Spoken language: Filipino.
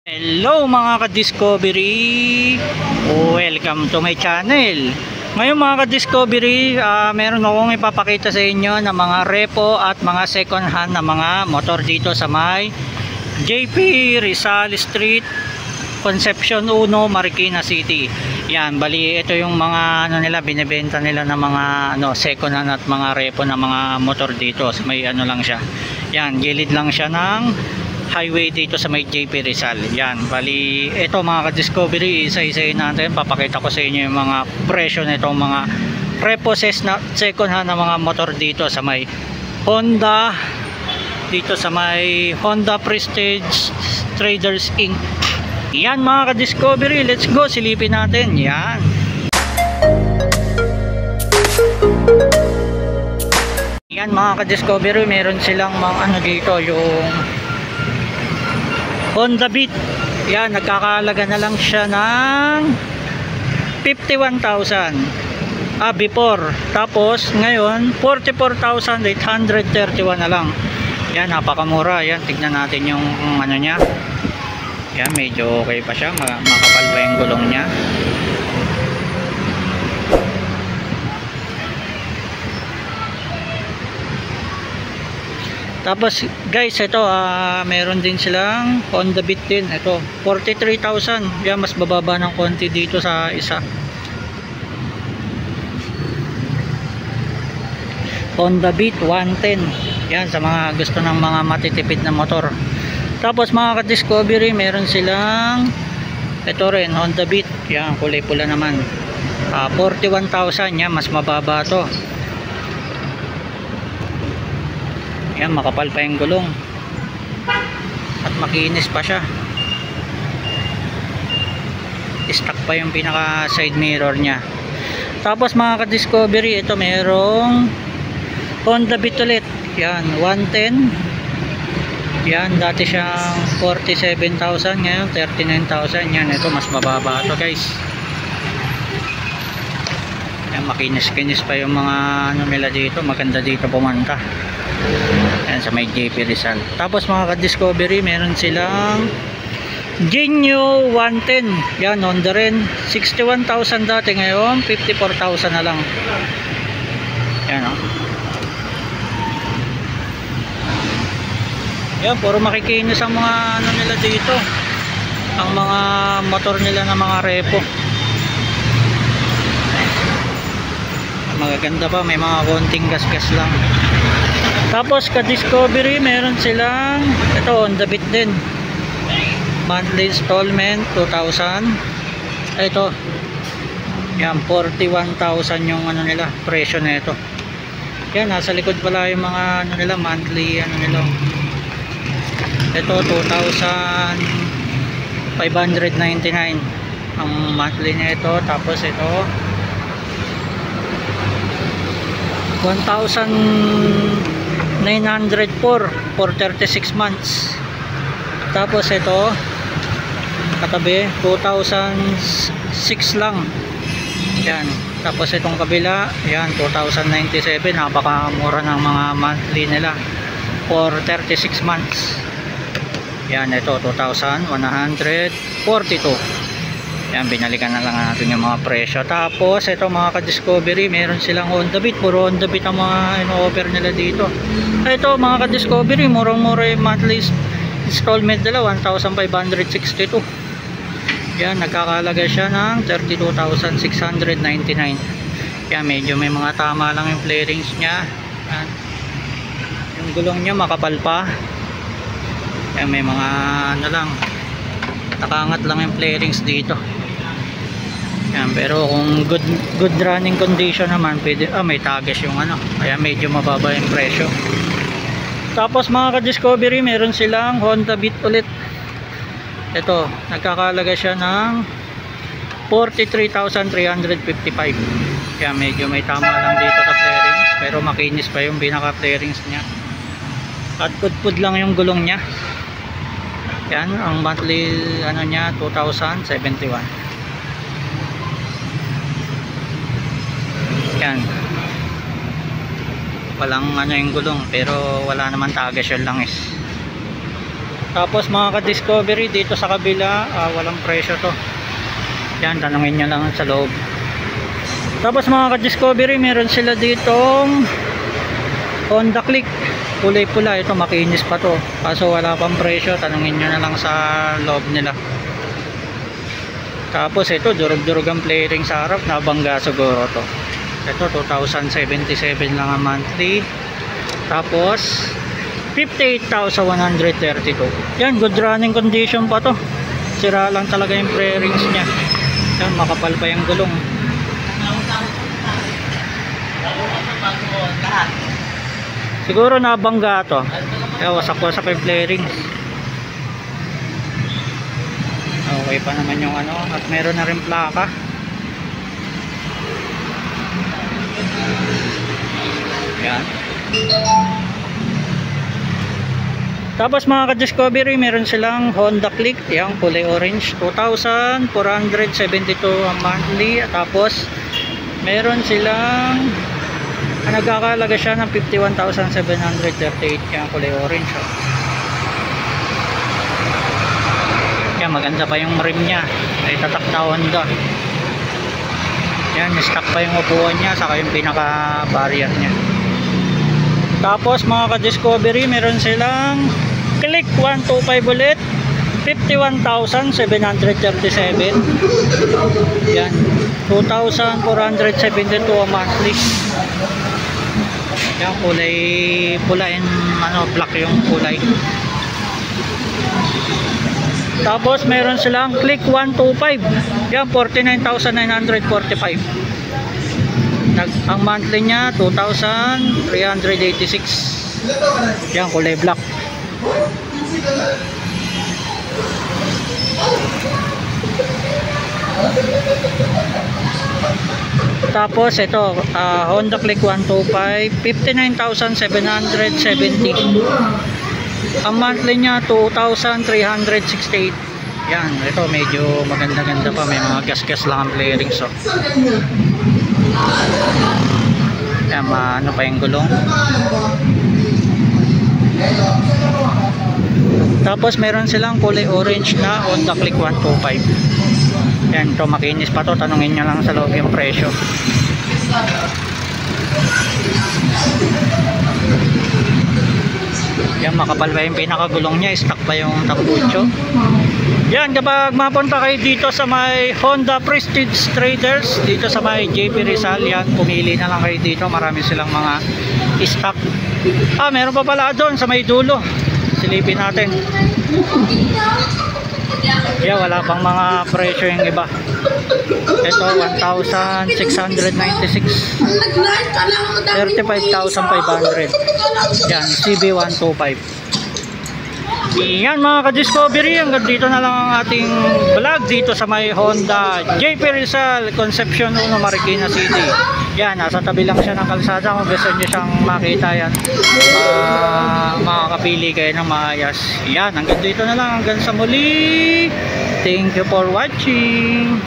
Hello mga ka-discovery, welcome to my channel. Ngayon mga ka-discovery, meron akong ipapakita sa inyo ng mga repo at mga second hand na mga motor dito sa may JP Rizal Street, Concepcion 1, Marikina City. Yan, bali ito yung mga nila, binibenta nila ng mga second hand at mga repo na mga motor dito. May lang siya. Yan, gilid lang siya ng highway dito sa may JP Rizal. Yan, bali ito mga ka-discovery, isa-isahin natin, papakita ko sa inyo yung mga presyo nitong mga reposes na second hand na mga motor dito sa may Honda, dito sa may Honda Prestige Traders Inc. Yan mga ka-discovery, let's go, silipin natin. Yan, yan mga ka-discovery, meron silang mga dito, yung Honda Beat. Yan, nagkakahalaga na lang siya ng 51,000 before. Tapos ngayon 44,831 na lang. Yan, napakamura. Yan, tignan natin yung niya. Yan, medyo okay pa siya, makapal pa yung gulong niya. Tapos guys, ito meron din silang Honda Beat din. Ito 43,000. Yan, mas bababa ng konti dito sa isa. Honda Beat 110. Yan, sa mga gusto ng mga matitipid na motor. Tapos mga ka-discovery, meron silang ito rin, Honda Beat. Yan, kulay pula naman. 41,000. Yan, mas mababa to. Yan, makapal pa yung gulong at makinis pa siya. Stock pa yung pinaka side mirror nya. Tapos mga ka-discovery, ito merong Honda Beat ulit. Yan, 110. Yan, dati siyang 47,000, ngayon 39,000. Yan, ito mas mababa ito guys. Yan, makinis-kinis pa yung mga nila dito. Maganda dito pumanta. Yan, sa may JP Rizal. Tapos mga ka-discovery, meron silang Genio 110. Yan, Honda rin, 61,000 dati, ngayon 54,000 na lang. Yan, yan, puro makikinis ang mga nila dito, ang mga motor nila na mga repo. Magaganda pa, may mga konting gas-gas lang. Tapos ka-discovery, meron silang ito, Honda Beat din, monthly installment 2,000. Ito, yan, 41,000 yung nila, presyo na ito. Yan, nasa likod pala yung mga nila, monthly nila. Ito 2,599 ang monthly na ito. Tapos ito 1,904 for 36 months. Tapos ito katabi 2,006 lang. Yan. Tapos itong kabila, yan, 2,097. Napakamura ng mga monthly nila for 36 months. Yan, ito 2,142. Yan, binalikan na lang natin yung mga presyo. Tapos ito mga ka-discovery, meron silang Honda Beat. Puro Honda Beat ang mga ino-offer nila dito. Ito mga ka-discovery, murang-mura yung monthly installment nila, 1,562. Yan, nagkakalaga siya ng 32,699. Yan, medyo may mga tama lang yung flarings nya. Yan. Yung gulong nya makapal pa. Yan, may mga lang, nakaangat lang yung flarings dito. Yan, pero kung good running condition naman, pwede, may tagas yung kaya medyo mababa yung presyo. Tapos mga ka-discovery, meron silang Honda Beat ulit. Ito, nagkakalaga siya ng 43,355. Yan, medyo may tama lang dito sa flarings, pero makinis pa yung pinaka flarings nya. At pudpud lang yung gulong nya. Yan, ang monthly nya 2,071. Yan, walang yung gulong, pero wala naman tagas yung langis. Tapos mga ka-discovery, dito sa kabila, walang presyo to. Yan, tanungin nyo lang sa loob. Tapos mga ka-discovery, meron sila ditong Honda Click. Kulay pula, ito makinis pa to. Kaso wala pang presyo, tanungin nyo na lang sa loob nila. Tapos ito, durug-durug ang flaring sa harap, nabangga siguro to. Ito 2,077 lang ang monthly. Tapos 58,132. Yan, good running condition pa to. Sira lang talaga yung fairings nya. Yan, makapal pa yung gulong. Siguro nabangga to. Kaya wasak-wasak yung fairings. Okay pa naman yung ano, at meron na rin plaka. Yan. Tapos mga ka-discovery, meron silang Honda Click, yung kulay orange, 2,472 ang monthly. Tapos meron silang nagkakalaga siya ng 51,738, yung kulay orange. Yan, maganda pa yung rim nya, ay tatak na Honda. Yan, stock pa yung upuan nya, saka yung pinaka barrier nya. Tapos mga ka-discovery, meron silang Click 125 ulit, 51,737. Yan, 2,472 ang monthly. Yan, kulay pula and ano, black yung kulay. Tapos meron silang Click 125. Yan, 49,945. Ang monthly nya 2,386. Yan, kulay black. Tapos ito, Honda Click 125, 59,770. Ang monthly nya 2,368. Yan, ito medyo maganda-ganda pa, may mga gas-gas lang ang flaring. So yan, ano pa yung gulong. Tapos meron silang kulay orange na Honda Click 125. Yan, ito makinis pa to, tanungin nyo lang sa loob yung presyo. Yan, makapal pa yung pinakagulong nya, stock pa yung tambucho. Yan, kapag mapunta kayo dito sa may Honda Prestige Traders, dito sa may JP Rizal, yan, pumili na lang kayo dito, marami silang mga stock. Meron pa pala doon sa may dulo, silipin natin. Yan, wala pang mga presyo yung iba. Ito 1,696, 35,500. Yan, CB125. Yan mga ka-discovery, hanggang dito na lang ang ating vlog dito sa may Honda JP Rizal, Concepcion 1, Marikina City. Yan, nasa tabi lang siya ng kalsada. Kung gusto nyo siyang makita, yan, makakapili kayo ng maayos. Yan, hanggang dito na lang, hanggang sa muli. Thank you for watching.